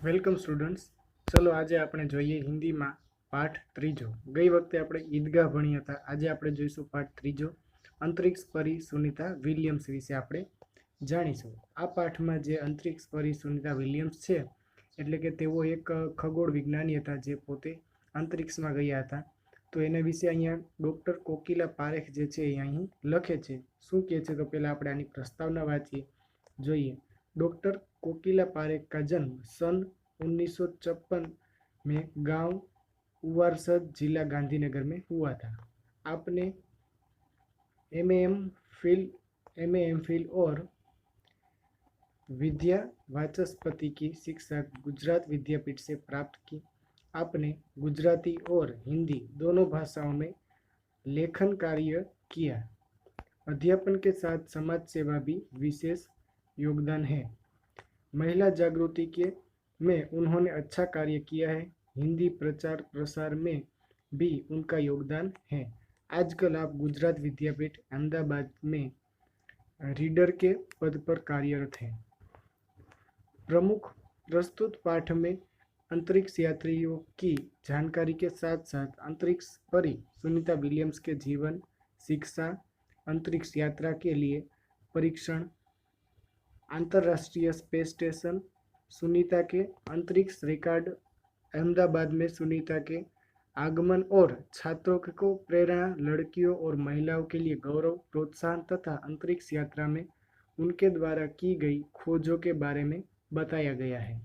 Welcome students. ચલો આજે આપણે જોઈએ હિન્દીમાં પાઠ ત્રીજો. ગઈ વખતે આપણે ઈદગાહ ભણ્યા હતા. આજે આપણે જોઈશું પાઠ ત્રીજો, અંતરિક્ષ પરી સુનિતા વિલિયમ્સ વિશે આપણે જાણીશું. આ પાઠમાં જે અંતરિક્ષ પરી સુનિતા વિલિયમ્સ છે એટલે કે તેઓ એક ખગોળ વિજ્ઞાની હતા જે પોતે અંતરિક્ષમાં ગયા હતા. તો એના વિશે અહીંયા ડૉક્ટર કોકિલા પારેખ જે છે એ અહીં લખે છે. શું કહે છે તો પહેલાં આપણે આની પ્રસ્તાવના વાંચીએ, જોઈએ. डॉक्टर कोकिला पारेख का जन्म सन 1956 में गांव उवारसद जिला गांधीनगर में हुआ था। आपने एम ए एम फिल और विद्या वाचस्पति की शिक्षा गुजरात विद्यापीठ से प्राप्त की। आपने गुजराती और हिंदी दोनों भाषाओं में लेखन कार्य किया। अध्यापन के साथ समाज सेवा भी विशेष योगदान है। महिला जागृति के में उन्होंने अच्छा कार्य किया है। हिंदी प्रचार प्रसार में भी उनका योगदान है। आजकल आप गुजरात विद्यापीठ अहमदाबाद में रीडर के पद पर कार्यरत हैं। प्रमुख प्रस्तुत पाठ में अंतरिक्ष यात्रियों की जानकारी के साथ साथ अंतरिक्ष परी सुनीता विलियम्स के जीवन, शिक्षा, अंतरिक्ष यात्रा के लिए परीक्षण, अंतर्राष्ट्रीय स्पेस स्टेशन, सुनीता के अंतरिक्ष रिकॉर्ड, अहमदाबाद में सुनीता के आगमन और छात्रों को प्रेरणा, लड़कियों और महिलाओं के लिए गौरव, प्रोत्साहन तथा अंतरिक्ष यात्रा में उनके द्वारा की गई खोजों के बारे में बताया गया है।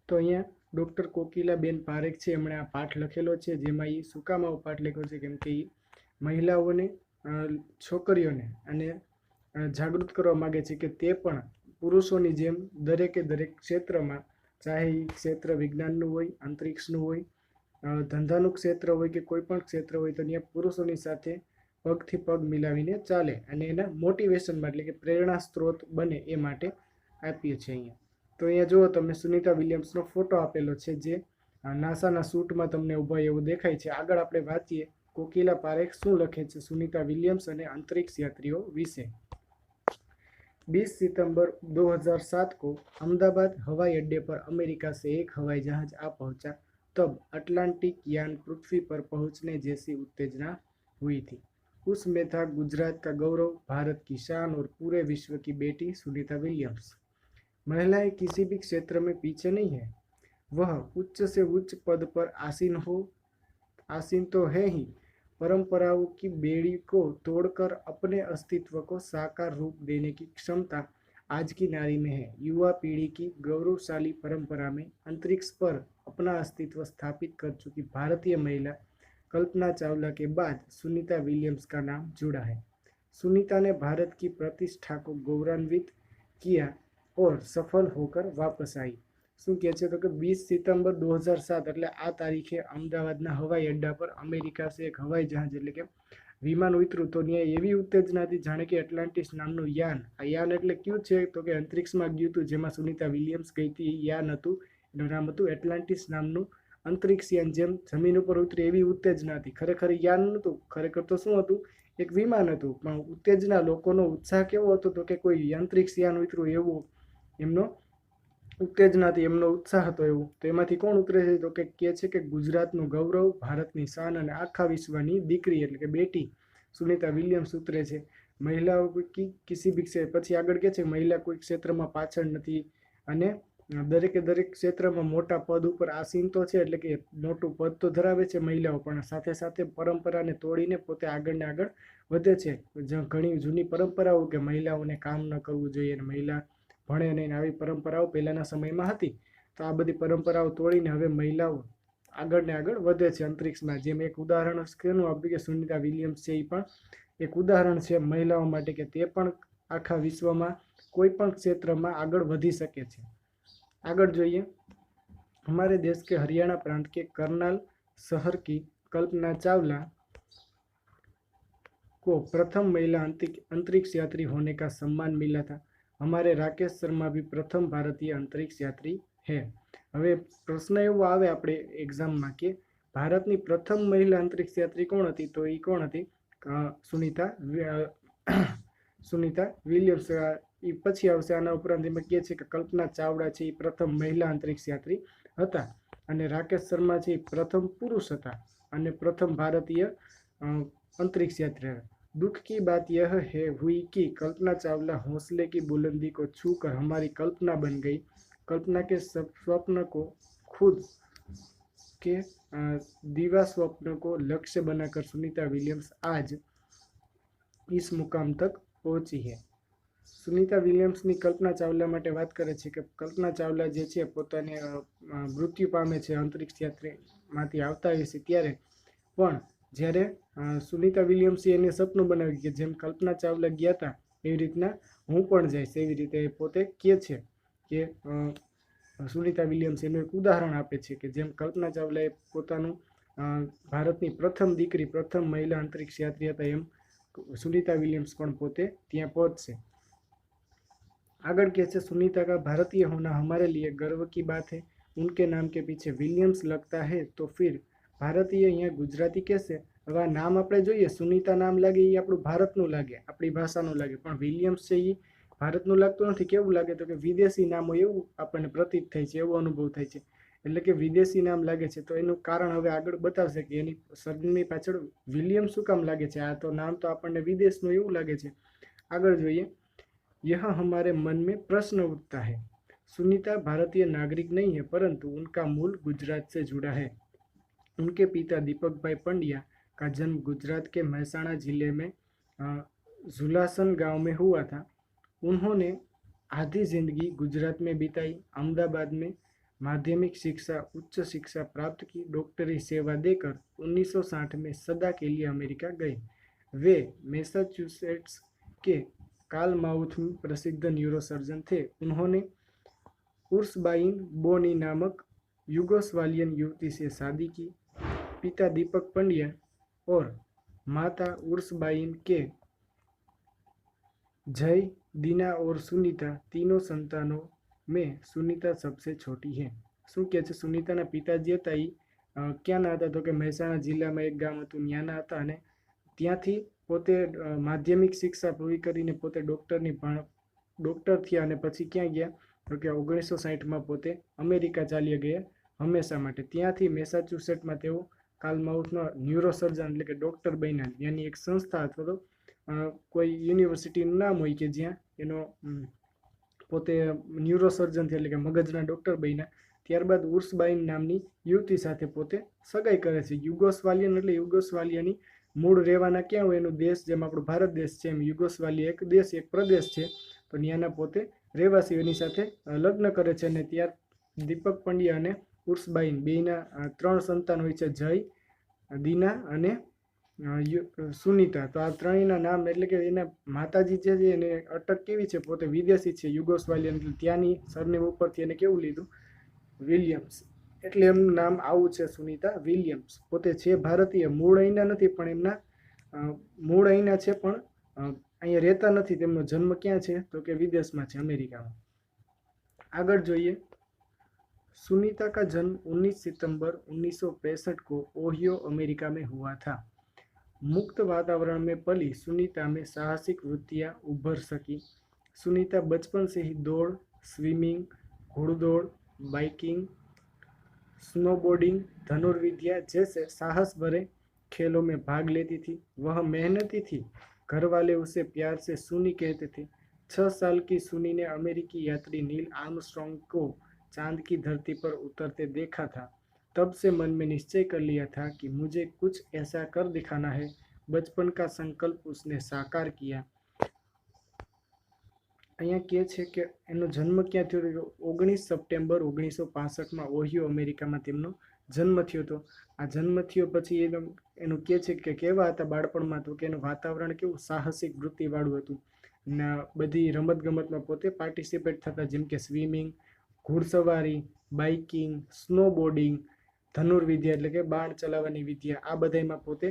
तो अँ डॉक्टर कोकिलाबेन पारेख है एमणे आ पाठ लखेलो है, जेमां ए शुं काम आवो पाठ लख्यो छे केम के महिलाओने छोकरीओने अने जागृत करवा मागे छे के ते पण पुरुषोनी जेम दरेके दरेक क्षेत्रमां, चाहे क्षेत्र विज्ञाननुं होय, अंतरिक्षनुं होय, धंधानुं क्षेत्र होय के कोईपण क्षेत्र होय तो त्यां पुरुषोनी साथे पगथी पग मिलावीने चाले अने एना मोटिवेशन एटले के प्रेरणा स्त्रोत बने ए माटे आपीए छे। अहींया तो अहींया जुओ तमे सुनीता विलियम्सनो फोटो आपेलो छे जे नासाना सूटमां तमने ऊभा एवुं देखाय छे। आगळ आपणे वांचीए कोकिला पारेख शुं लखे छे सुनीता विलियम्स अने अंतरिक्ष यात्रीओ विषे। 20 सितंबर 2007 को अहमदाबाद हवाई अड्डे पर अमेरिका से एक हवाई जहाज आ पहुंचा। तब अटलांटिक यान पृथ्वी पर पहुंचने जैसी उत्तेजना हुई थी। उसमें था गुजरात का गौरव, भारत की शान और पूरे विश्व की बेटी सुनीता विलियम्स। महिलाएं किसी भी क्षेत्र में पीछे नहीं है, वह उच्च से उच्च पद पर आसीन तो है ही, परंपराओं की बेड़ी को तोड़कर अपने अस्तित्व को साकार रूप देने की क्षमता आज की नारी में है। युवा पीढ़ी की गौरवशाली परंपरा में अंतरिक्ष पर अपना अस्तित्व स्थापित कर चुकी भारतीय महिला कल्पना चावला के बाद सुनीता विलियम्स का नाम जुड़ा है। सुनीता ने भारत की प्रतिष्ठा को गौरवान्वित किया और सफल होकर वापस आई। શું કહે છે તો કે 20 સિતંબર 2007 એટલે આ તારીખે અમદાવાદના હવાઈ અડ્ડા પર અમેરિકા સે એક હવાઈ જહાજ એટલે કે વિમાન ઉતર્યું તો ત્યાં એવી ઉત્તેજના હતી જાણે કે એટલાન્ટિસ નામનું યાન, આ યાન એટલે કયું છે તો કે અંતરિક્ષમાં ગયું હતું જેમાં સુનિતા વિલિયમ્સ ગઈ હતી, યાન હતું, એનું નામ હતું એટલાન્ટિસ નામનું અંતરિક્ષ યાન। જેમ જમીન ઉપર ઉતરી એવી ઉત્તેજના હતી। ખરેખર યાન નહોતું, ખરેખર તો શું હતું, એક વિમાન હતું, પણ ઉત્તેજના, લોકોનો ઉત્સાહ કેવો હતો તો કે કોઈ અંતરિક્ષ યાન ઉતર્યું એવું એમનો उत्तेजनाथी एमनो उत्साह हतो एवुं। तो एमांथी कोण उतरे छे तो के छे के गुजरातनुं गौरव, भारतनी शान अने आखा विश्वनी दीकरी एटले के बेटी सुनीता विलियम्स उतरे छे। महिलाओं की किसी भी क्षेत्र पछी आगळ के छे महिला कोई क्षेत्रमां पाछळ नथी अने दरेके दरेक क्षेत्रमां मोटा पद उपर आसीन तो छे एटले के मोटुं पद तो धरावे छे महिलाओ, पण साथे साथे परंपराने तोड़ीने पोते आगळ ने आगळ वधे छे। घणी जूनी परंपराओ के महिलाओने काम न करवुं जोईए, महिला भणे नहीं, આવી પરંપરાઓ પહેલાના સમયમાં હતી। તો આ બધી પરંપરાઓ તોડીને હવે મહિલાઓ આગળ ને આગળ વધે છે અંતરિક્ષમાં। જેમ એક ઉદાહરણ કેનું આપ્યું કે સુનિતા વિલિયમ્સ છે, એ પણ એક ઉદાહરણ છે મહિલાઓ માટે કે તે પણ આખા વિશ્વમાં કોઈ પણ ક્ષેત્રમાં આગળ વધી શકે છે। આગળ જોઈએ, हमारे देश के हरियाणा प्रांत के करनाल शहर की कल्पना चावला को प्रथम महिला अंतरिक्ष यात्री होने का सम्मान मिला था। हमारे राकेश शर्मा भी प्रथम भारतीय अंतरिक्ष यात्री है। हवे प्रश्न एवो आवे आपणे एग्जाममां के भारतनी प्रथम महिला अंतरिक्ष यात्री कोण हती तो ई कोण हती? सुनीता विलियम्स। એ પછી આવશે। આના ઉપરાંત એમાં કહે છે કે કલ્પના ચાવડા છે એ પ્રથમ મહિલા અંતરિક્ષ યાત્રી હતા અને રાકેશ શર્મા છે એ પ્રથમ પુરુષ હતા અને પ્રથમ ભારતીય अंतरिक्ष यात्री। दुख की बात यह है हुई कि कल्पना चावला हौसले की बुलंदी को छूकर हमारी कल्पना बन गई। कल्पना के स्वप्न को खुद के दीवा स्वप्न को लक्ष्य बनाकर सुनीता विलियम्स आज इस मुकाम तक पहुंची है। सुनीता विलियम्सनी कल्पना चावला माटे बात करे छे कि कल्पना चावला जे छे पोताने मृत्यु पामे छे अंतरिक्ष यात्री मांथी आवता होय छे त्यारे पण જ્યારે સુનિતા વિલિયમ્સે એને સપનું બનાવ્યું કે જેમ કલ્પના ચાવલા ગયા હતા એવી રીતના હું પણ જઈશ, એવી રીતે પોતે કહે છે કે સુનિતા વિલિયમ્સ એનું એક ઉદાહરણ આપે છે કે જેમ કલ્પના ચાવલાએ પોતાનું ભારતની પ્રથમ દીકરી, પ્રથમ મહિલા અંતરિક્ષ યાત્રી હતા એમ सुनीता विलियम्स પણ પોતે ત્યાં પહોંચશે। આગળ કહે છે सुनीता का भारतीय होना हमारे लिए गर्व की बात है। उनके नाम के पीछे विलियम्स लगता है तो फिर भारतीय અહીંયા ગુજરાતી કહેશે। હવે આ નામ આપણે જોઈએ, સુનિતા નામ લાગે એ આપણું ભારતનું લાગે, આપણી ભાષાનું લાગે, પણ વિલિયમ્સ છે એ ભારતનું લાગતું નથી। કેવું લાગે તો કે વિદેશી નામ હોય એવું આપણને પ્રતીત થાય છે, એવો અનુભવ થાય છે, એટલે કે વિદેશી નામ લાગે છે। તો એનું કારણ હવે આગળ બતાવશે કે એની સરનેમની પાછળ વિલિયમ શું કામ લાગે છે। આ તો નામ તો આપણને વિદેશનું એવું લાગે છે। આગળ જોઈએ, यह हमारे मन में प्रश्न उठता है। सुनीता भारतीय नागरिक नहीं है परंतु उनका मूल गुजरात से जुड़ा है। उनके पिता दीपक भाई पंड्या का जन्म गुजरात के महसाणा जिले में झुलासन गांव में हुआ था। उन्होंने आधी जिंदगी गुजरात में बिताई। अहमदाबाद में माध्यमिक शिक्षा, उच्च शिक्षा प्राप्त की। डॉक्टरी सेवा देकर 1960 में सदा के लिए अमेरिका गए। वे मैसाचुसेट्स के कालमाउथ में प्रसिद्ध न्यूरोसर्जन थे। उन्होंने उर्सबाइन बोनी नामक युगोस्लावियन युवती से शादी की। पिता दीपक पंड्या और माता उर्सबाइन के जय, दीना और सुनीता तीनों संतानों में सुनीता सबसे छोटी है। શું કહે છે, સુનિતાના પિતાજી હતા એ ક્યાંના હતા તો કે મહેસાણા જિલ્લામાં એક ગામ હતું ત્યાંના હતા અને ત્યાંથી પોતે માધ્યમિક શિક્ષા પૂરી કરીને પોતે ડૉક્ટર થયા અને પછી ક્યાં ગયા તો કે 1960માં પોતે અમેરિકા ચાલ્યા ગયા હંમેશા માટે। ત્યાંથી મેસાચ્યુસેટમાં તેઓ કાલમાઉથના ન્યુરોસર્જન એટલે કે ડૉક્ટર બન્યા। ત્યાંની એક સંસ્થા અથવા તો કોઈ યુનિવર્સિટીનું નામ હોય કે જ્યાં એનો પોતે ન્યુરોસર્જન એટલે કે મગજના ડૉક્ટર બન્યા। ત્યારબાદ ઉર્સબાઇન નામની યુવતી સાથે પોતે સગાઈ કરે છે। યુગોસ્લાવિયન એટલે યુગોસ્લાવિયાની મૂળ રહેવાના ક્યાં હોય એનો દેશ, જેમ આપણો ભારત દેશ છે એમ યુગોસ્લાવિયા એક દેશ, એક પ્રદેશ છે, તો ત્યાંના પોતે રહેવાસીઓની સાથે લગ્ન કરે છે અને ત્યાર દીપક પંડ્યા અને ઉર્સબાઇન બેયના 3 સંતાન હોય છે, જય, દીના અને સુનિતા। તો આ ત્રણેયના નામ એટલે કે એના માતાજી છે એને અટક કેવી છે, પોતે વિદેશી છે યુગોસ્લાવિયન, એટલે ત્યાંની સરનેમ ઉપરથી એને કેવું લીધું, વિલિયમ્સ, એટલે એમનું નામ આવું છે સુનિતા વિલિયમ્સ। પોતે છે ભારતીય, મૂળ અહીંના નથી પણ એમના મૂળ અહીંના છે પણ અહીંયા રહેતા નથી। તેમનો જન્મ ક્યાં છે તો કે વિદેશમાં છે, અમેરિકામાં। આગળ જોઈએ, सुनीता का जन्म 19 सितंबर 1965 को ओहियो अमेरिका में हुआ था। मुक्त वातावरण में पली सुनीता में साहसिक वृत्तियां उभर सकी। सुनीता बचपन से ही दौड़, स्विमिंग, घोड़दौड़, बाइकिंग, स्नोबोर्डिंग, धनुर्विद्या जैसे साहस भरे खेलों में भाग लेती थी। वह मेहनती थी, घर वाले उसे प्यार से सुनी कहते थे। 6 साल की सुनी ने अमेरिकी यात्री नील आर्मस्ट्रॉन्ग को चांद की धरती पर उतरते देखा था। तब से मन में निश्चय कर लिया था कि मुझे कुछ ऐसा कर दिखाना है। बचपन का संकल्प उसने साकार किया। અહીંયા કહે છે કે એનો જન્મ ક્યાં થયો હતો, 19 સપ્ટેમ્બર 1965માં ઓહિયો અમેરિકામાં તેમનો જન્મ થયો હતો। આ જન્મ થયો પછી એનું કહે છે કે કેવા હતા બાળપણમાં, તો કે એનું વાતાવરણ કેવું સાહસિક વૃત્તિવાળું હતું અને બધી રમતગમતમાં પોતે પાર્ટિસિપેટ થતા, જેમ કે સ્વિમિંગ, ઘોડસવારી, બાઇકિંગ, સ્નોબોર્ડિંગ, ધનુર્વિદ્યા એટલે કે બાણ ચલાવવાની વિદ્યા, આ બધામાં પોતે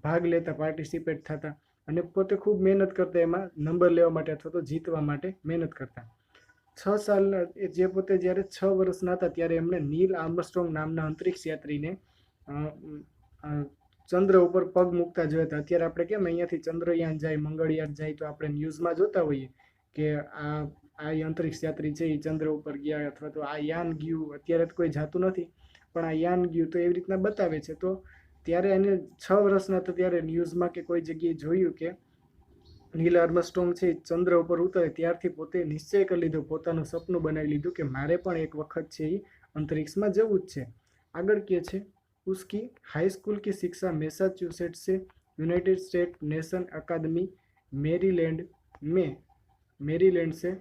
ભાગ લેતા, પાર્ટિસિપેટ થતા અને પોતે ખૂબ મહેનત કરતા એમાં નંબર લેવા માટે અથવા તો જીતવા માટે મહેનત કરતા। 6 સાલ જે પોતે જ્યારે 6 વર્ષના હતા ત્યારે એમણે નીલ આર્મસ્ટ્રોંગ નામના અંતરિક્ષ યાત્રીને ચંદ્ર ઉપર પગ મૂકતા જોયા હતા। અત્યારે આપણે કેમ અહીંયાથી ચંદ્રયાન જાય, મંગળયાન જાય તો આપણે ન્યૂઝમાં જોતા હોઈએ કે આ અંતરિક્ષ યાત્રી છે એ ચંદ્ર ઉપર ગયા, અથવા તો આ યાન ગયું. અત્યારે તો કોઈ જાતું નથી, પણ આ યાન ગયું, તો એવી રીતના બતાવે છે. તો ત્યારે એને 6 વર્ષના હતા ત્યારે ન્યૂઝમાં કે કોઈ જગ્યાએ જોયું કે નીલ આર્મસ્ટ્રોંગ છે ચંદ્ર ઉપર ઉતરે, ત્યારથી પોતે નિશ્ચય કરી લીધો, પોતાનું સપનું બનાવી લીધું કે મારે પણ એક વખત છે એ અંતરિક્ષમાં જવું જ છે. આગળ કહે છે, उसकी हाई स्कूल की शिक्षा मैसाचुसेट्स से यूनाइटेड स्टेट नेशन अकादमी मेरीलैंड से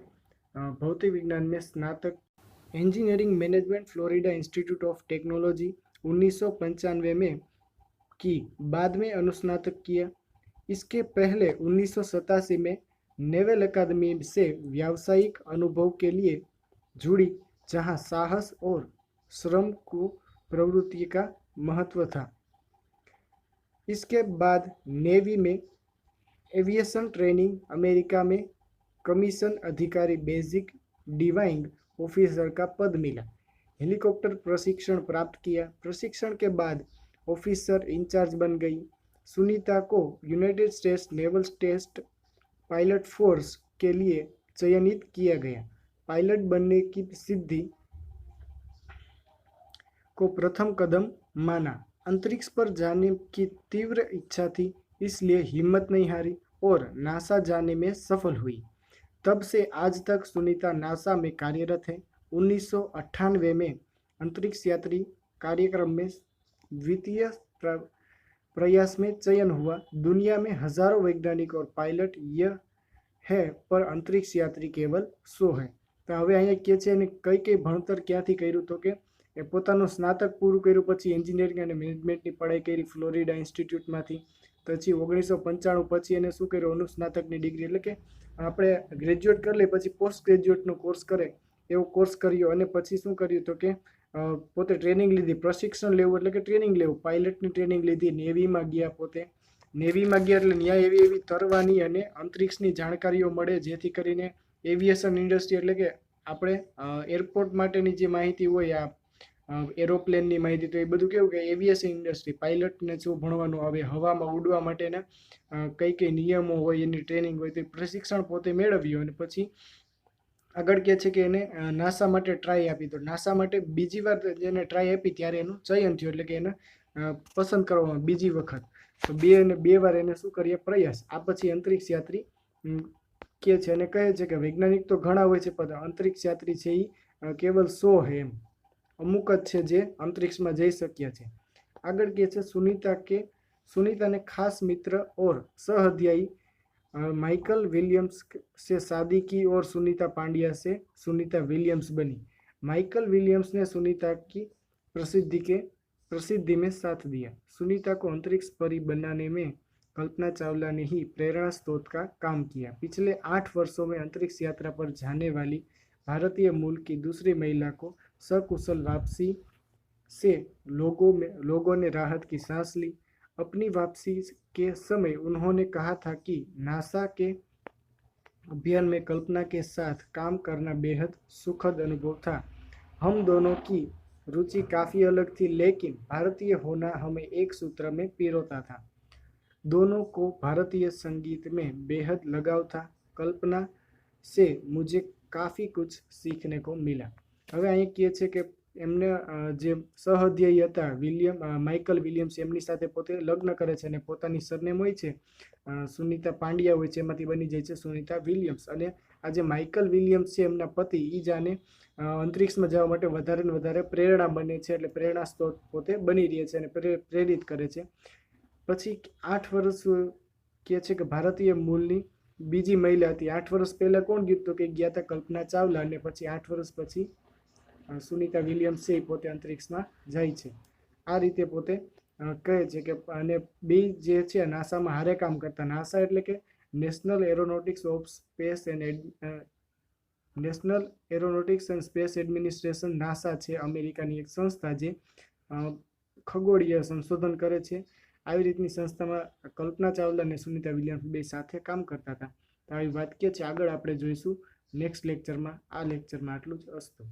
भौतिक विज्ञान में स्नातक, engineering management Florida institute of technology 1995 में की, बाद में अनुस्नातक किया। इसके पहले 1987 में नेवल अकादमी से व्यावसायिक अनुभव के लिए जुड़ी, जहां साहस और श्रम को प्रवृत्ति का महत्व था। इसके बाद नेवी में एविएशन ट्रेनिंग, अमेरिका में कमीशन अधिकारी, बेसिक डिवाइंग ऑफिसर का पद मिला। हेलीकॉप्टर प्रशिक्षण प्राप्त किया। प्रशिक्षण के बाद ऑफिसर इंचार्ज बन गई। सुनीता को United States naval test pilot force के लिए चयनित किया गया। पायलट बनने की सिद्धि को प्रथम कदम माना। अंतरिक्ष पर जाने की तीव्र इच्छा थी, इसलिए हिम्मत नहीं हारी और नासा जाने में सफल हुई। तब से आज तक सुनीता नासा में कार्यरत है। 1998 में अंतरिक्ष यात्री कार्यक्रम में द्वितीय प्रयास में चयन हुआ। दुनिया में हजारों वैज्ञानिक और पायलट यह है, पर अंतरिक्ष यात्री केवल 100 है। तो હવે અહીંયા કહે છે અને કઈ ભણતર ક્યાંથી કર્યું, તો કે એ પોતાનું સ્નાતક પૂરું કર્યું, પછી એન્જિનિયરિંગ અને મેનેજમેન્ટની પઢાઈ કરી ફ્લોરિડા ઇન્સ્ટિટ્યૂટમાંથી. પછી 1995 પછી એને શું કર્યું, અનુસ્નાતકની ડિગ્રી, એટલે કે આપણે ગ્રેજ્યુએટ કરી લઈએ પછી પોસ્ટ ગ્રેજ્યુએટનો કોર્સ કરે એવો કોર્સ કર્યો. અને પછી શું કર્યું, તો કે પોતે ટ્રેનિંગ લીધી, પ્રશિક્ષણ લેવું એટલે કે ટ્રેનિંગ લેવું, પાયલટની ટ્રેનિંગ લીધી. નેવીમાં ગયા, પોતે નેવીમાં ગયા એટલે ત્યાં એવી તરવાની અને અંતરિક્ષની જાણકારીઓ મળે, જેથી કરીને એવિએશન ઇન્ડસ્ટ્રી એટલે કે આપણે એરપોર્ટ માટેની જે માહિતી હોય, આ એરોપ્લેનની માહિતી, તો એ બધું કેવું કે એવિએશન ઇન્ડસ્ટ્રી, પાયલટને શું ભણવાનું આવે, હવામાં ઉડવા માટેના કઈ કઈ નિયમો હોય, એની ટ્રેનિંગ હોય, તો પ્રશિક્ષણ પોતે મેળવ્યું. અને પછી આગળ કહે છે કે એને નાસા માટે ટ્રાય આપી. તો નાસા માટે બીજી વાર એને ટ્રાય આપી ત્યારે એનું ચયન થયું, એટલે કે એને પસંદ કરવામાં બીજી વખત. તો બે વાર એને શું કરીએ, પ્રયાસ. આ પછી અંતરિક્ષ યાત્રી કહે છે અને કહે છે કે વૈજ્ઞાનિક તો ઘણા હોય છે, પણ અંતરિક્ષ યાત્રી છે એ કેવલ 100 है, એમ અમુક જ છે જે અંતરિક્ષમાં જઈ શક્યા છે. આગળ કહે છે, सुनीता ने खास मित्र और सहअध्यायी माइकल विलियम्स से शादी की और सुनीता पांड्या से सुनीता विलियम्स बनी। माइकल विलियम्स ने सुनीता की प्रसिद्धि में साथ दिया। सुनीता को अंतरिक्ष परी बनाने में कल्पना चावला ने ही प्रेरणा स्रोत का काम किया। पिछले 8 वर्षों में अंतरिक्ष यात्रा पर जाने वाली भारतीय मूल की दूसरी महिला को सकुशल वापसी से लोगों ने राहत की सांस ली। अपनी वापसी के समय उन्होंने कहा था कि नासा के अभियान में कल्पना के साथ काम करना बेहद सुखद अनुभव था। हम दोनों की रुचि काफ़ी अलग थी, लेकिन भारतीय होना हमें एक सूत्र में पिरोता था। दोनों को भारतीय संगीत में बेहद लगाव था। कल्पना से मुझे काफ़ी कुछ सीखने को मिला। હવે અહીં કહે છે કે એમને જે સહઅધ્યાયી હતા માઇકલ વિલિયમ્સ, એમની સાથે પોતે લગ્ન કરે છે અને પોતાની સરનેમ હોય છે સુનીતા પાંડ્યા હોય છે, એમાંથી બની જાય છે સુનીતા વિલિયમ્સ. અને આ જે માઇકલ વિલિયમ્સ છે એમના પતિ, એ જાને અંતરિક્ષમાં જવા માટે વધારે ને વધારે પ્રેરણા બને છે, એટલે પ્રેરણા સ્ત્રોત પોતે બની રહે છે અને પ્રેરિત કરે છે. પછી 8 વર્ષ કહે છે કે ભારતીય મૂળની બીજી મહિલા હતી. 8 વર્ષ પહેલા કોણ ગયું, તો કે ગયા હતા કલ્પના ચાવલા, અને પછી 8 વર્ષ પછી સુનીતા વિલિયમ્સ છે એ પોતે અંતરિક્ષમાં જાય છે. આ રીતે પોતે કહે છે કે અને બે જે છે નાસામાં હારે કામ કરતા. નાસા એટલે કે national aeronautics and space administration, NASA છે અમેરિકાની એક સંસ્થા જે ખગોળીય સંશોધન કરે છે. આવી રીતની સંસ્થામાં કલ્પના ચાવલા અને સુનીતા વિલિયમ્સ બે સાથે કામ કરતા હતા. તો આવી વાત કે છે આગળ આપણે જોઈશું નેક્સ્ટ લેક્ચરમાં. આ લેક્ચરમાં આટલું જ. અસ્તુ.